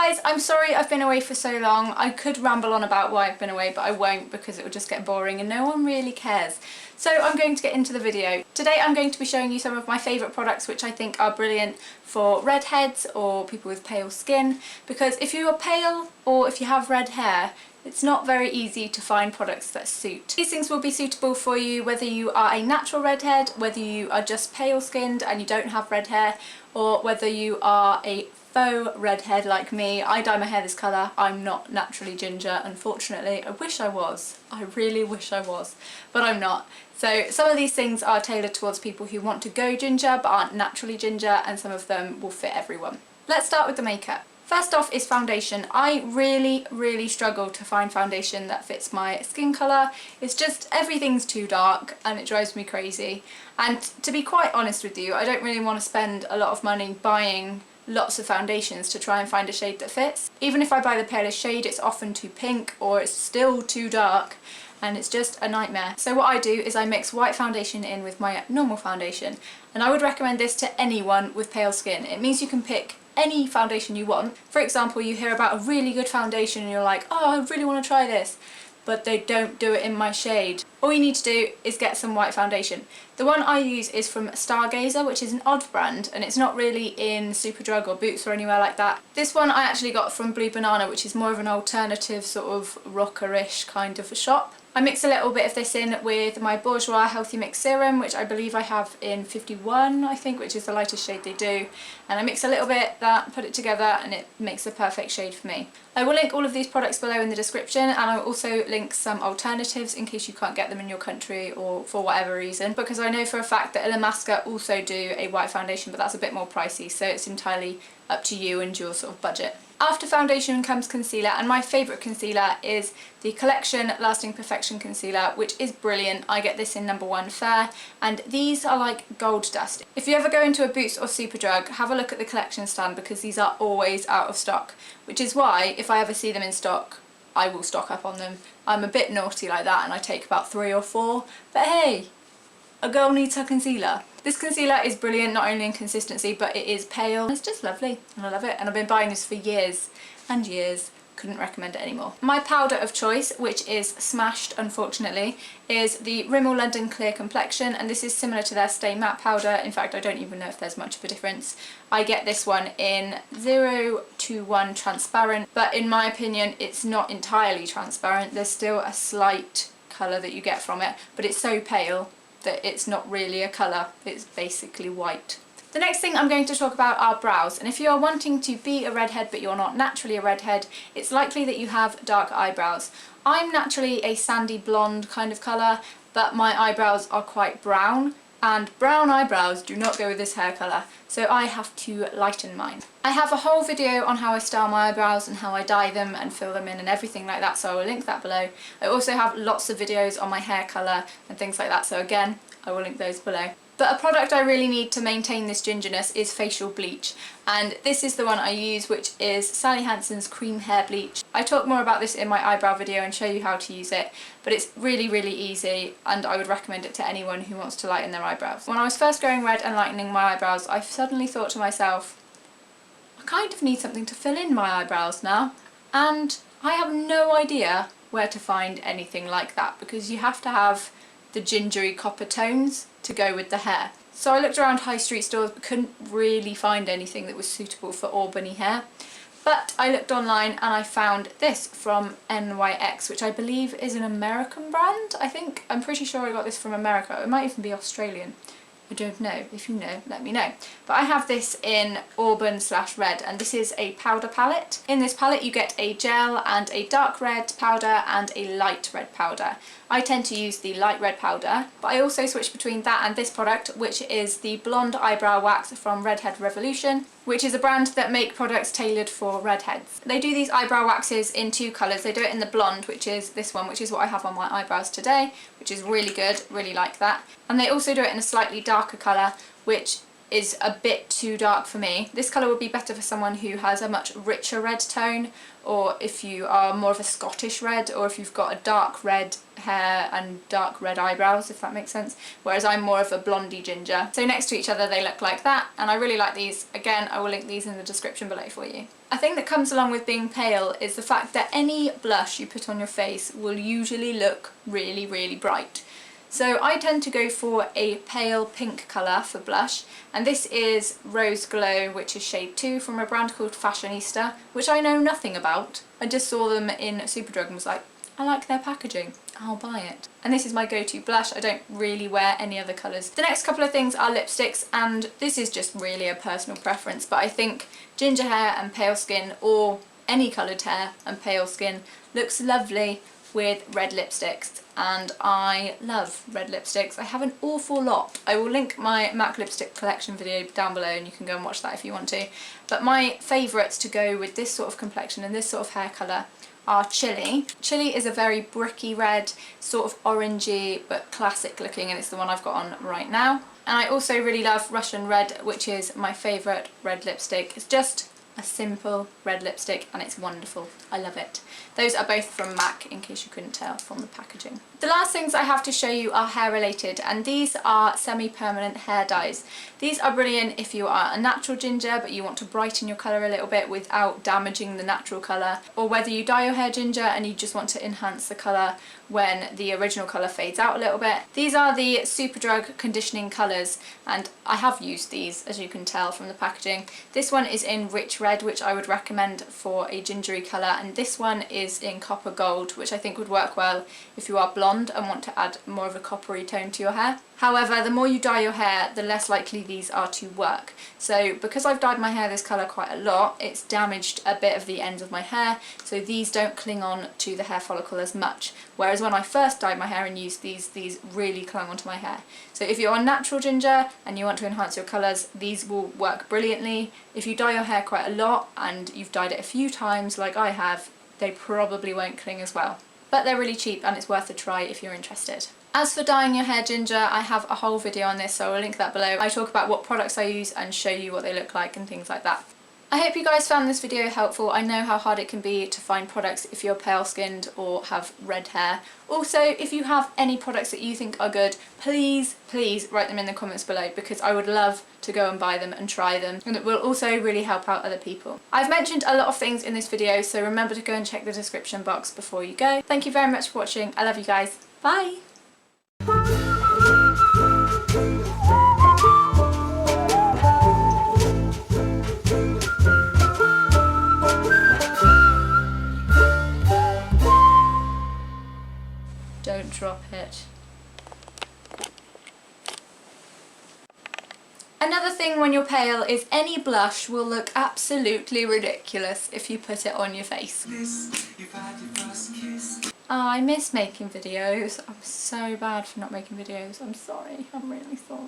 Guys, I'm sorry I've been away for so long. I could ramble on about why I've been away, but I won't because it will just get boring and no one really cares. So I'm going to get into the video. Today I'm going to be showing you some of my favourite products which I think are brilliant for redheads or people with pale skin, because if you are pale or if you have red hair, it's not very easy to find products that suit. These things will be suitable for you whether you are a natural redhead, whether you are just pale skinned and you don't have red hair, or whether you are a faux redhead like me. I dye my hair this colour. I'm not naturally ginger, unfortunately. I wish I was. I really wish I was, but I'm not. So some of these things are tailored towards people who want to go ginger but aren't naturally ginger, and some of them will fit everyone. Let's start with the makeup. First off is foundation. I really struggle to find foundation that fits my skin colour. It's just everything's too dark and it drives me crazy. And to be quite honest with you, I don't really want to spend a lot of money buying lots of foundations to try and find a shade that fits. Even if I buy the palest shade, it's often too pink or it's still too dark and it's just a nightmare. So what I do is I mix white foundation in with my normal foundation, and I would recommend this to anyone with pale skin. It means you can pick any foundation you want. For example, you hear about a really good foundation and you're like, oh, I really want to try this, but they don't do it in my shade. All you need to do is get some white foundation. The one I use is from Stargazer, which is an odd brand, and it's not really in Superdrug or Boots or anywhere like that. This one I actually got from Blue Banana, which is more of an alternative sort of rockerish kind of a shop. I mix a little bit of this in with my Bourjois Healthy Mix Serum, which I believe I have in 51, I think, which is the lightest shade they do. And I mix a little bit that, put it together, and it makes the perfect shade for me. I will link all of these products below in the description, and I'll also link some alternatives in case you can't get them in your country or for whatever reason, because I know for a fact that Illamasqua also do a white foundation, but that's a bit more pricey, so it's entirely up to you and your sort of budget. After foundation comes concealer, and my favourite concealer is the Collection Lasting Perfection Concealer, which is brilliant. I get this in number 1 Fair, and these are like gold dust. If you ever go into a Boots or Superdrug, have a look at the collection stand because these are always out of stock, which is why if I ever see them in stock, I will stock up on them. I'm a bit naughty like that and I take about 3 or 4, but hey, a girl needs her concealer. This concealer is brilliant, not only in consistency, but it is pale. It's just lovely and I love it, and I've been buying this for years and years. Couldn't recommend it anymore. My powder of choice, which is smashed unfortunately, is the Rimmel London Clear Complexion, and this is similar to their Stay Matte powder. In fact, I don't even know if there's much of a difference. I get this one in 021 transparent, but in my opinion it's not entirely transparent. There's still a slight colour that you get from it, but it's so pale that it's not really a colour, it's basically white. The next thing I'm going to talk about are brows, and if you are wanting to be a redhead but you're not naturally a redhead, it's likely that you have dark eyebrows. I'm naturally a sandy blonde kind of colour, but my eyebrows are quite brown, and brown eyebrows do not go with this hair colour, so I have to lighten mine. I have a whole video on how I style my eyebrows and how I dye them and fill them in and everything like that, so I will link that below. I also have lots of videos on my hair colour and things like that, so again, I will link those below. But a product I really need to maintain this gingerness is facial bleach, and this is the one I use, which is Sally Hansen's Cream Hair Bleach. I talk more about this in my eyebrow video and show you how to use it, but it's really easy and I would recommend it to anyone who wants to lighten their eyebrows. When I was first going red and lightening my eyebrows, I suddenly thought to myself, I kind of need something to fill in my eyebrows now, and I have no idea where to find anything like that, because you have to have the gingery copper tones to go with the hair. So I looked around high street stores but couldn't really find anything that was suitable for Albany hair. But I looked online and I found this from NYX, which I believe is an American brand, I think. I'm pretty sure I got this from America. It might even be Australian. I don't know. If you know, let me know. But I have this in Auburn/Red, and this is a powder palette. In this palette you get a gel and a dark red powder and a light red powder. I tend to use the light red powder, but I also switch between that and this product, which is the Blonde Eyebrow Wax from Redhead Revolution, which is a brand that make products tailored for redheads. They do these eyebrow waxes in 2 colours. They do it in the blonde, which is this one, which is what I have on my eyebrows today, which is really good, really like that. And they also do it in a slightly darker colour, which is a bit too dark for me. This colour would be better for someone who has a much richer red tone, or if you are more of a Scottish red, or if you've got a dark red hair and dark red eyebrows, if that makes sense, whereas I'm more of a blondie ginger. So next to each other they look like that, and I really like these. Again, I will link these in the description below for you. A thing that comes along with being pale is the fact that any blush you put on your face will usually look really, really bright. So I tend to go for a pale pink colour for blush, and this is Rose Glow, which is shade 2 from a brand called Fashionista, which I know nothing about. I just saw them in Superdrug and was like, I like their packaging, I'll buy it. And this is my go-to blush. I don't really wear any other colours. The next couple of things are lipsticks, and this is just really a personal preference, but I think ginger hair and pale skin, or any coloured hair and pale skin, looks lovely with red lipsticks, and I love red lipsticks. I have an awful lot. I will link my MAC lipstick collection video down below and you can go and watch that if you want to. But my favourites to go with this sort of complexion and this sort of hair colour are Chili. Chili is a very bricky red, sort of orangey but classic looking, and it's the one I've got on right now. And I also really love Russian Red, which is my favourite red lipstick. It's just a simple red lipstick and it's wonderful. I love it. Those are both from MAC, in case you couldn't tell from the packaging. The last things I have to show you are hair related, and these are semi-permanent hair dyes. These are brilliant if you are a natural ginger but you want to brighten your colour a little bit without damaging the natural colour, or whether you dye your hair ginger and you just want to enhance the colour when the original colour fades out a little bit. These are the Superdrug conditioning colours, and I have used these, as you can tell from the packaging. This one is in Rich Red, which I would recommend for a gingery colour, and this one is in Copper Gold, which I think would work well if you are blonde and want to add more of a coppery tone to your hair. However, the more you dye your hair, the less likely these are to work. So because I've dyed my hair this colour quite a lot, it's damaged a bit of the ends of my hair, so these don't cling on to the hair follicle as much. Whereas when I first dyed my hair and used these really clung onto my hair. So if you're a natural ginger and you want to enhance your colours, these will work brilliantly. If you dye your hair quite a lot and you've dyed it a few times like I have, they probably won't cling as well. But they're really cheap and it's worth a try if you're interested. As for dyeing your hair ginger, I have a whole video on this, so I'll link that below. I talk about what products I use and show you what they look like and things like that. I hope you guys found this video helpful. I know how hard it can be to find products if you're pale skinned or have red hair. Also, if you have any products that you think are good, please write them in the comments below, because I would love to go and buy them and try them, and it will also really help out other people. I've mentioned a lot of things in this video, so remember to go and check the description box before you go. Thank you very much for watching. I love you guys. Bye! Don't drop it. Another thing when you're pale is any blush will look absolutely ridiculous if you put it on your face. Oh, I miss making videos. I'm so bad for not making videos. I'm sorry. I'm really sorry.